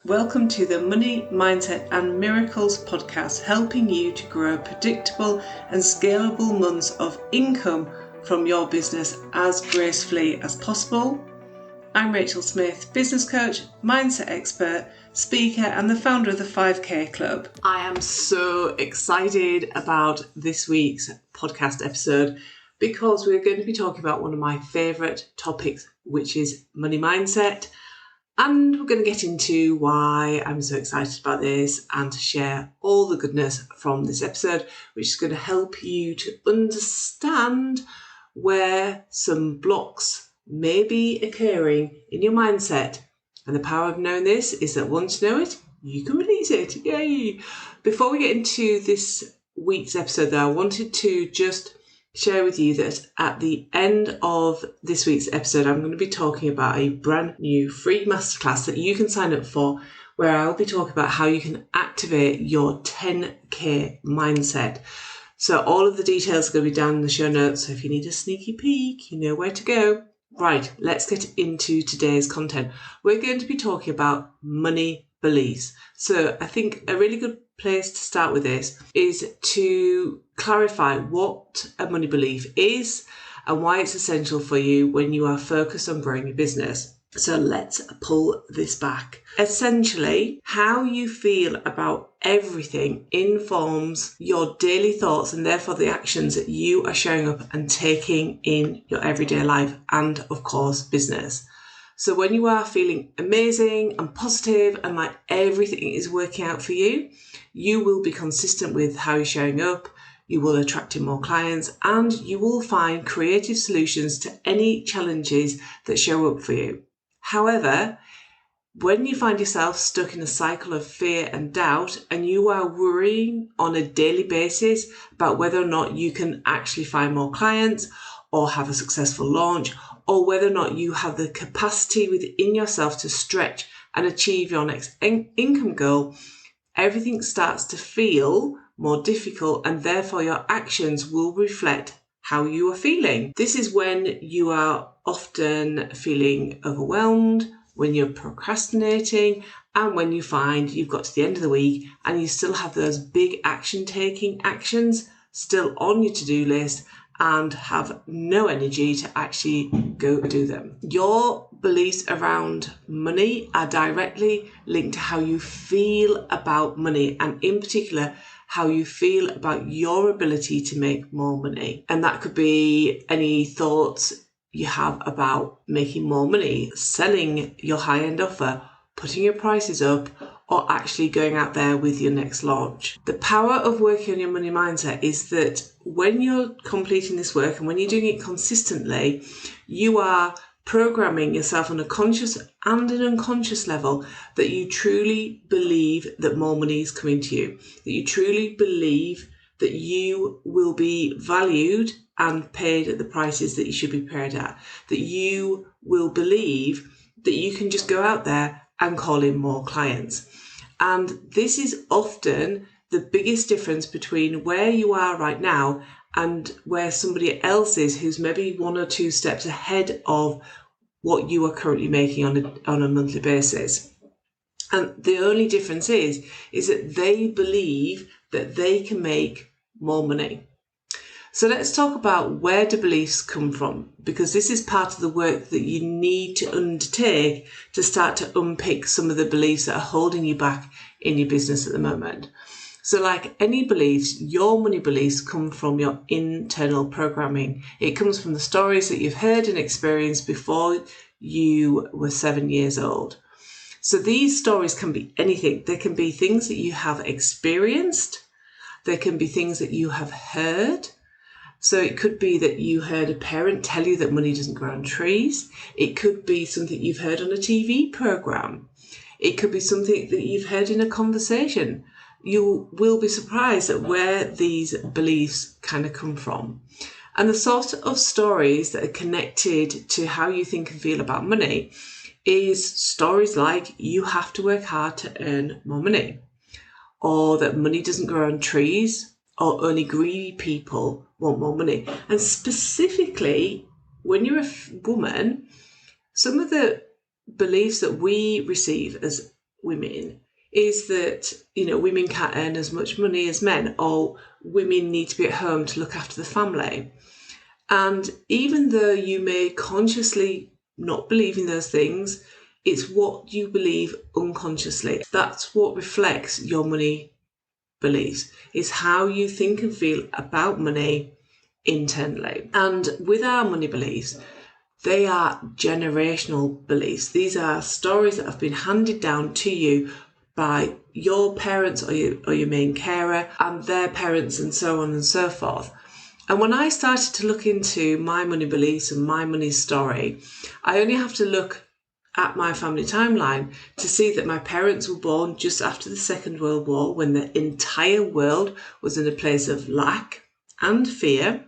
Welcome to the Money, Mindset and Miracles podcast, helping you to grow predictable and scalable months of income from your business as gracefully as possible. I'm Rachel Smith, business coach, mindset expert, speaker and the founder of the 5K Club. I am so excited about this week's podcast episode because we're going to be talking about one of my favourite topics, which is money mindset. And we're going to get into why I'm so excited about this and to share all the goodness from this episode, which is going to help you to understand where some blocks may be occurring in your mindset. And the power of knowing this is that once you know it, you can release it. Yay! Before we get into this week's episode, though, I wanted to just share with you that at the end of this week's episode, I'm going to be talking about a brand new free masterclass that you can sign up for, where I'll be talking about how you can activate your 10K mindset. So all of the details are going to be down in the show notes. So if you need a sneaky peek, you know where to go. Right, let's get into today's content. We're going to be talking about money beliefs. So I think a really good place to start with this is to clarify what a money belief is and why it's essential for you when you are focused on growing your business. So let's pull this back. Essentially, how you feel about everything informs your daily thoughts and therefore the actions that you are showing up and taking in your everyday life and, of course, business. So when you are feeling amazing and positive and like everything is working out for you, you will be consistent with how you're showing up, you will attract in more clients, and you will find creative solutions to any challenges that show up for you. However, when you find yourself stuck in a cycle of fear and doubt and you are worrying on a daily basis about whether or not you can actually find more clients or have a successful launch, or whether or not you have the capacity within yourself to stretch and achieve your next income goal, everything starts to feel more difficult and therefore your actions will reflect how you are feeling. This is when you are often feeling overwhelmed, when you're procrastinating, and when you find you've got to the end of the week and you still have those big action-taking actions still on your to-do list and have no energy to actually go do them. Your beliefs around money are directly linked to how you feel about money, and in particular, how you feel about your ability to make more money. And that could be any thoughts you have about making more money, selling your high-end offer, putting your prices up, or actually going out there with your next launch. The power of working on your money mindset is that when you're completing this work and when you're doing it consistently, you are programming yourself on a conscious and an unconscious level that you truly believe that more money is coming to you, that you truly believe that you will be valued and paid at the prices that you should be paid at, that you will believe that you can just go out there and call in more clients. And this is often the biggest difference between where you are right now and where somebody else is who's maybe one or two steps ahead of what you are currently making on a monthly basis. And the only difference is that they believe that they can make more money. So let's talk about where do beliefs come from, because this is part of the work that you need to undertake to start to unpick some of the beliefs that are holding you back in your business at the moment. So like any beliefs, your money beliefs come from your internal programming. It comes from the stories that you've heard and experienced before you were 7 years old. So these stories can be anything. They can be things that you have experienced. They can be things that you have heard. So it could be that you heard a parent tell you that money doesn't grow on trees. It could be something you've heard on a TV program. It could be something that you've heard in a conversation. You will be surprised at where these beliefs kind of come from. And the sort of stories that are connected to how you think and feel about money is stories like you have to work hard to earn more money, or that money doesn't grow on trees, or only greedy people want more money. And specifically, when you're a woman, some of the beliefs that we receive as women is that, women can't earn as much money as men, or women need to be at home to look after the family. And even though you may consciously not believe in those things, it's what you believe unconsciously. That's what reflects your money beliefs, is how you think and feel about money internally. And with our money beliefs, they are generational beliefs. These are stories that have been handed down to you by your parents or your main carer and their parents, and so on and so forth. And when I started to look into my money beliefs and my money story, I only have to look at my family timeline to see that my parents were born just after the Second World War, when the entire world was in a place of lack and fear.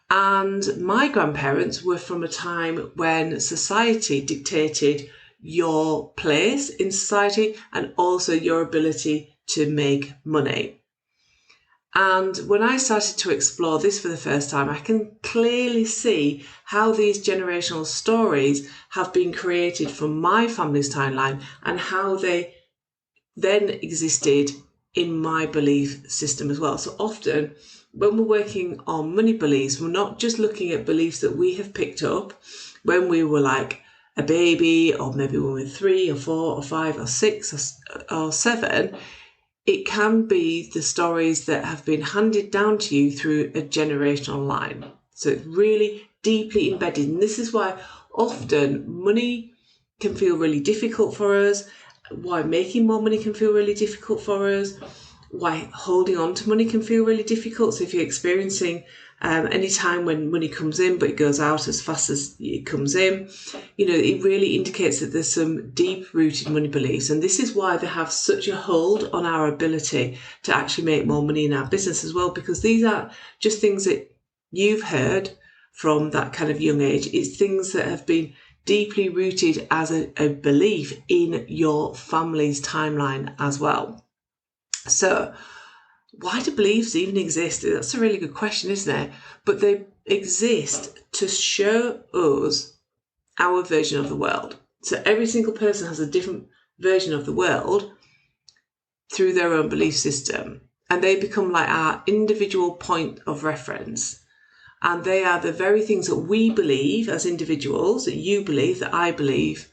And my grandparents were from a time when society dictated your place in society and also your ability to make money. And when I started to explore this for the first time, I can clearly see how these generational stories have been created from my family's timeline and how they then existed in my belief system as well. So often when we're working on money beliefs, we're not just looking at beliefs that we have picked up when we were like a baby, or maybe when we were 3 or 4 or 5 or 6 or 7. It can be the stories that have been handed down to you through a generational line. So it's really deeply embedded. And this is why often money can feel really difficult for us, why making more money can feel really difficult for us, why holding on to money can feel really difficult. So if you're experiencing any time when money comes in but it goes out as fast as it comes in, it really indicates that there's some deep-rooted money beliefs. And this is why they have such a hold on our ability to actually make more money in our business as well, because these aren't just things that you've heard from that kind of young age. It's things that have been deeply rooted as a belief in your family's timeline as well. So why do beliefs even exist? That's a really good question, isn't it? But they exist to show us our version of the world. So every single person has a different version of the world through their own belief system. And they become like our individual point of reference. And they are the very things that we believe as individuals, that you believe, that I believe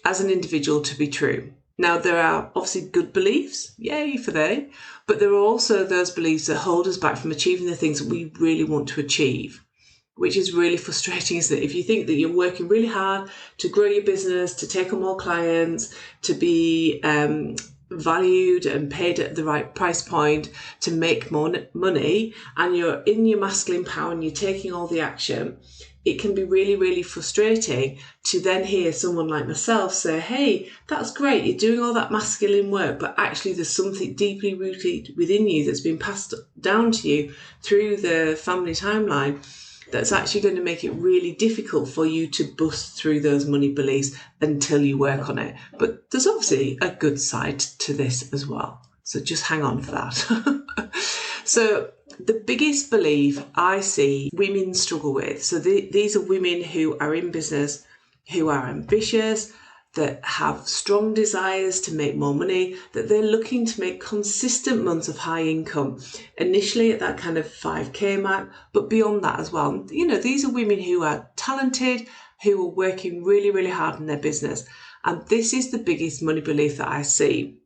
as an individual to be true. Now, there are obviously good beliefs, yay for they, but there are also those beliefs that hold us back from achieving the things that we really want to achieve, which is really frustrating, isn't it? If you think that you're working really hard to grow your business, to take on more clients, to be valued and paid at the right price point, to make more money, and you're in your masculine power and you're taking all the action, it can be really, really frustrating to then hear someone like myself say, hey, that's great, you're doing all that masculine work, but actually there's something deeply rooted within you that's been passed down to you through the family timeline that's actually going to make it really difficult for you to bust through those money beliefs until you work on it. But there's obviously a good side to this as well. So just hang on for that. So the biggest belief I see women struggle with, so these are women who are in business, who are ambitious, that have strong desires to make more money, that they're looking to make consistent months of high income, initially at that kind of 5k mark, but beyond that as well. These are women who are talented, who are working really, really hard in their business. And this is the biggest money belief that I see,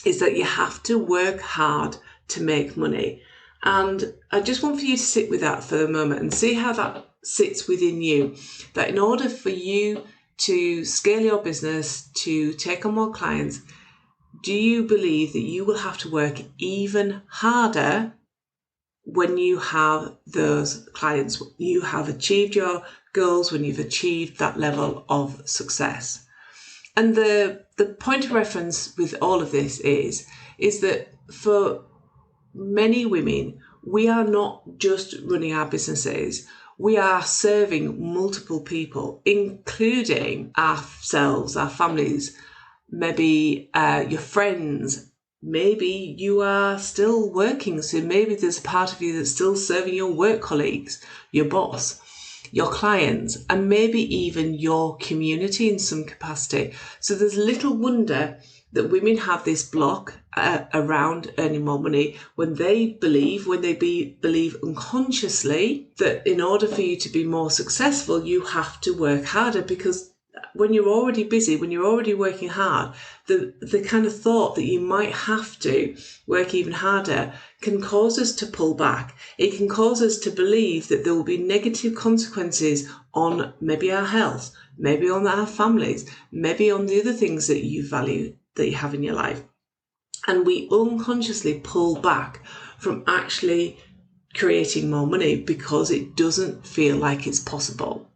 is that you have to work hard to make money. And I just want for you to sit with that for a moment and see how that sits within you, that in order for you to scale your business, to take on more clients, do you believe that you will have to work even harder when you have those clients, you have achieved your goals, when you've achieved that level of success? And the point of reference with all of this is that for many women, we are not just running our businesses. We are serving multiple people, including ourselves, our families, maybe your friends. Maybe you are still working, so maybe there's a part of you that's still serving your work colleagues, your boss, your clients, and maybe even your community in some capacity. So there's little wonder that women have this block around earning more money when they believe unconsciously that in order for you to be more successful, you have to work harder, because when you're already busy, when you're already working hard, the kind of thought that you might have to work even harder can cause us to pull back. It can cause us to believe that there will be negative consequences on maybe our health, maybe on our families, maybe on the other things that you value, that you have in your life. And we unconsciously pull back from actually creating more money because it doesn't feel like it's possible.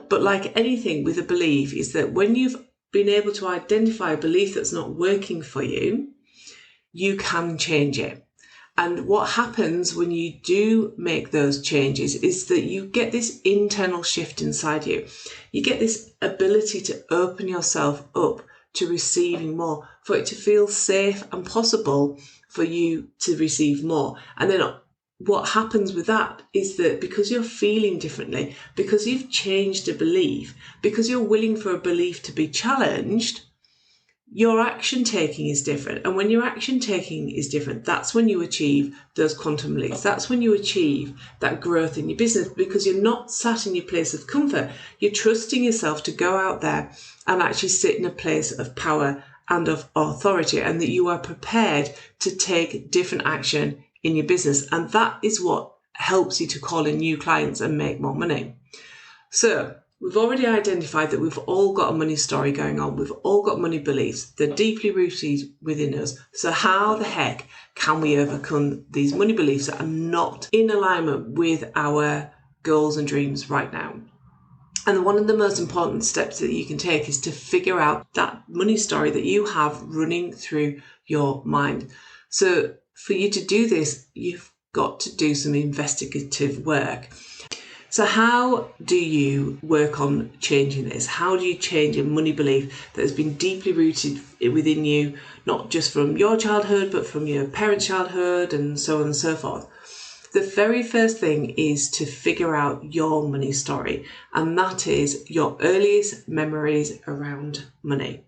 But like anything with a belief, is that when you've been able to identify a belief that's not working for you, you can change it. And what happens when you do make those changes is that you get this internal shift inside you. You get this ability to open yourself up to receiving more, for it to feel safe and possible for you to receive more. And then what happens with that is that because you're feeling differently, because you've changed a belief, because you're willing for a belief to be challenged, your action taking is different. And when your action taking is different, that's when you achieve those quantum leaps. That's when you achieve that growth in your business, because you're not sat in your place of comfort. You're trusting yourself to go out there and actually sit in a place of power and of authority, and that you are prepared to take different action in your business. And that is what helps you to call in new clients and make more money. So we've already identified that we've all got a money story going on. We've all got money beliefs. They're deeply rooted within us. So how the heck can we overcome these money beliefs that are not in alignment with our goals and dreams right now? And one of the most important steps that you can take is to figure out that money story that you have running through your mind. So for you to do this, you've got to do some investigative work. So how do you work on changing this? How do you change a money belief that has been deeply rooted within you, not just from your childhood, but from your parents' childhood and so on and so forth? The very first thing is to figure out your money story, and that is your earliest memories around money.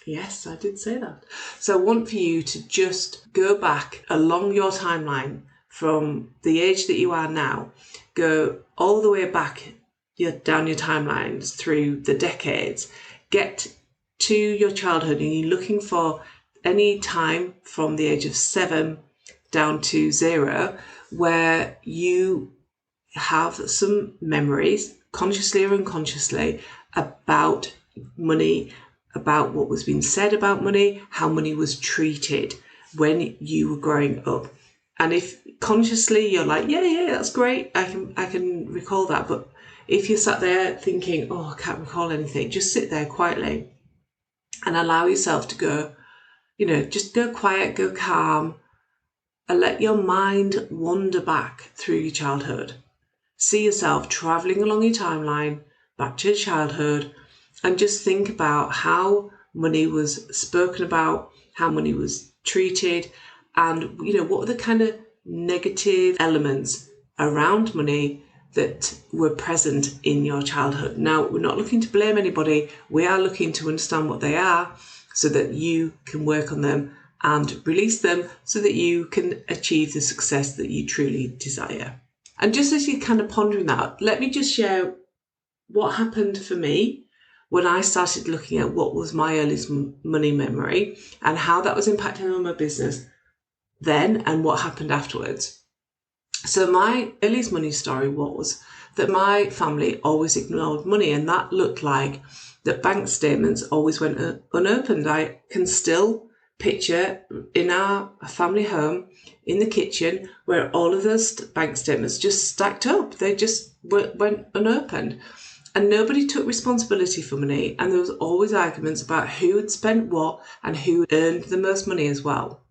Yes, I did say that. So I want for you to just go back along your timeline from the age that you are now, go all the way back down your timelines through the decades, get to your childhood, and you're looking for any time from the age of 7 down to 0 where you have some memories, consciously or unconsciously, about money, about what was being said about money, how money was treated when you were growing up. And if consciously you're like, yeah, that's great, I can recall that. But if you're sat there thinking, oh, I can't recall anything, just sit there quietly and allow yourself to go, just go quiet, go calm, and let your mind wander back through your childhood. See yourself traveling along your timeline back to your childhood, and just think about how money was spoken about, how money was treated, and what are the kind of negative elements around money that were present in your childhood. Now, we're not looking to blame anybody. We are looking to understand what they are so that you can work on them and release them so that you can achieve the success that you truly desire. And just as you're kind of pondering that, let me just share what happened for me when I started looking at what was my earliest money memory and how that was impacting on my business then and what happened afterwards. So my earliest money story was that my family always ignored money, and that looked like that bank statements always went unopened. I can still picture in our family home in the kitchen where all of those bank statements just stacked up. They just went unopened, and nobody took responsibility for money, and there was always arguments about who had spent what and who earned the most money as well.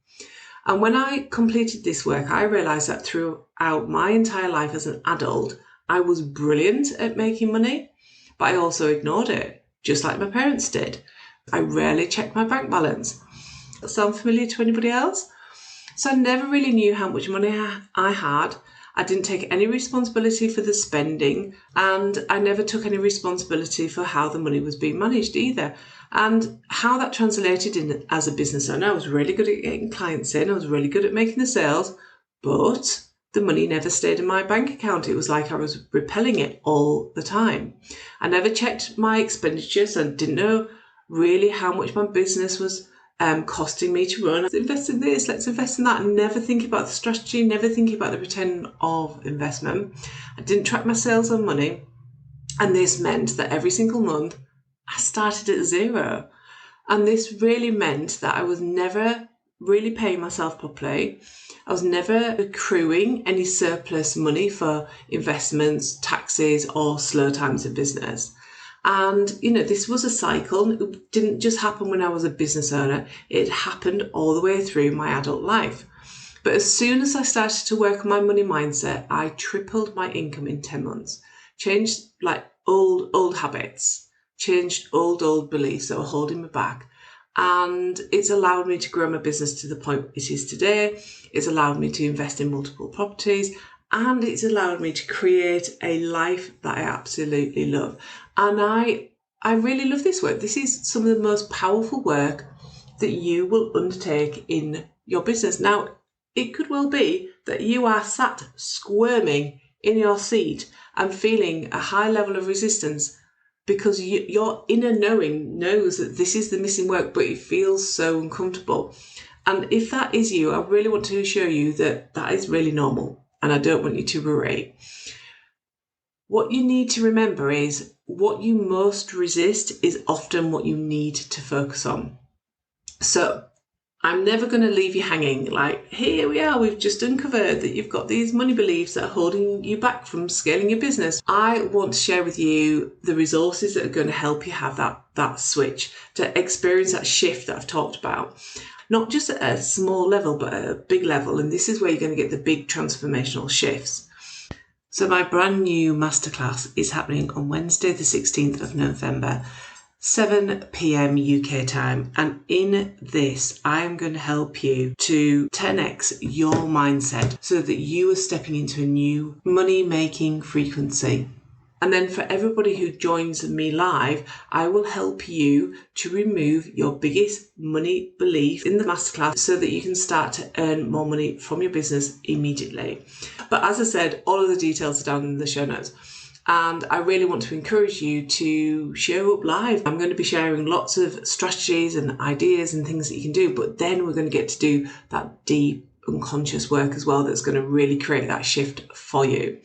And when I completed this work, I realised that throughout my entire life as an adult, I was brilliant at making money, but I also ignored it, just like my parents did. I rarely checked my bank balance. That sound familiar to anybody else? So I never really knew how much money I had. I didn't take any responsibility for the spending, and I never took any responsibility for how the money was being managed either. And how that translated in as a business owner, I was really good at getting clients in, I was really good at making the sales, but the money never stayed in my bank account. It was like I was repelling it all the time. I never checked my expenditures and didn't know really how much my business was costing me to run. Let's invest in this, let's invest in that, and never think about the strategy, never think about the return of investment. I didn't track my sales on money, and this meant that every single month I started at zero. And this really meant that I was never really paying myself properly. I was never accruing any surplus money for investments, taxes, or slow times in business. And, this was a cycle. It didn't just happen when I was a business owner. It happened all the way through my adult life. But as soon as I started to work on my money mindset, I tripled my income in 10 months. Changed like old habits, changed old beliefs that were holding me back. And it's allowed me to grow my business to the point it is today. It's allowed me to invest in multiple properties, and it's allowed me to create a life that I absolutely love. And I really love this work. This is some of the most powerful work that you will undertake in your business. Now, it could well be that you are sat squirming in your seat and feeling a high level of resistance because your inner knowing knows that this is the missing work, but it feels so uncomfortable. And if that is you, I really want to assure you that that is really normal, and I don't want you to worry. What you need to remember is what you most resist is often what you need to focus on. So I'm never going to leave you hanging like, here we are, we've just uncovered that you've got these money beliefs that are holding you back from scaling your business. I want to share with you the resources that are going to help you have that switch, to experience that shift that I've talked about. Not just at a small level, but at a big level. And this is where you're going to get the big transformational shifts. So my brand new masterclass is happening on Wednesday, the 16th of November, 7 p.m. UK time. And in this, I'm going to help you to 10x your mindset so that you are stepping into a new money-making frequency. And then for everybody who joins me live, I will help you to remove your biggest money belief in the masterclass so that you can start to earn more money from your business immediately. But as I said, all of the details are down in the show notes. And I really want to encourage you to show up live. I'm going to be sharing lots of strategies and ideas and things that you can do, but then we're going to get to do that deep unconscious work as well that's going to really create that shift for you.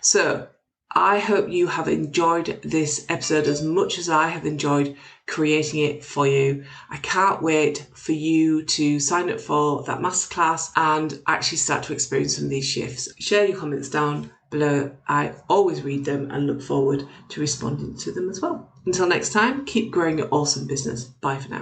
So I hope you have enjoyed this episode as much as I have enjoyed creating it for you. I can't wait for you to sign up for that masterclass and actually start to experience some of these shifts. Share your comments down below. I always read them and look forward to responding to them as well. Until next time, keep growing your awesome business. Bye for now.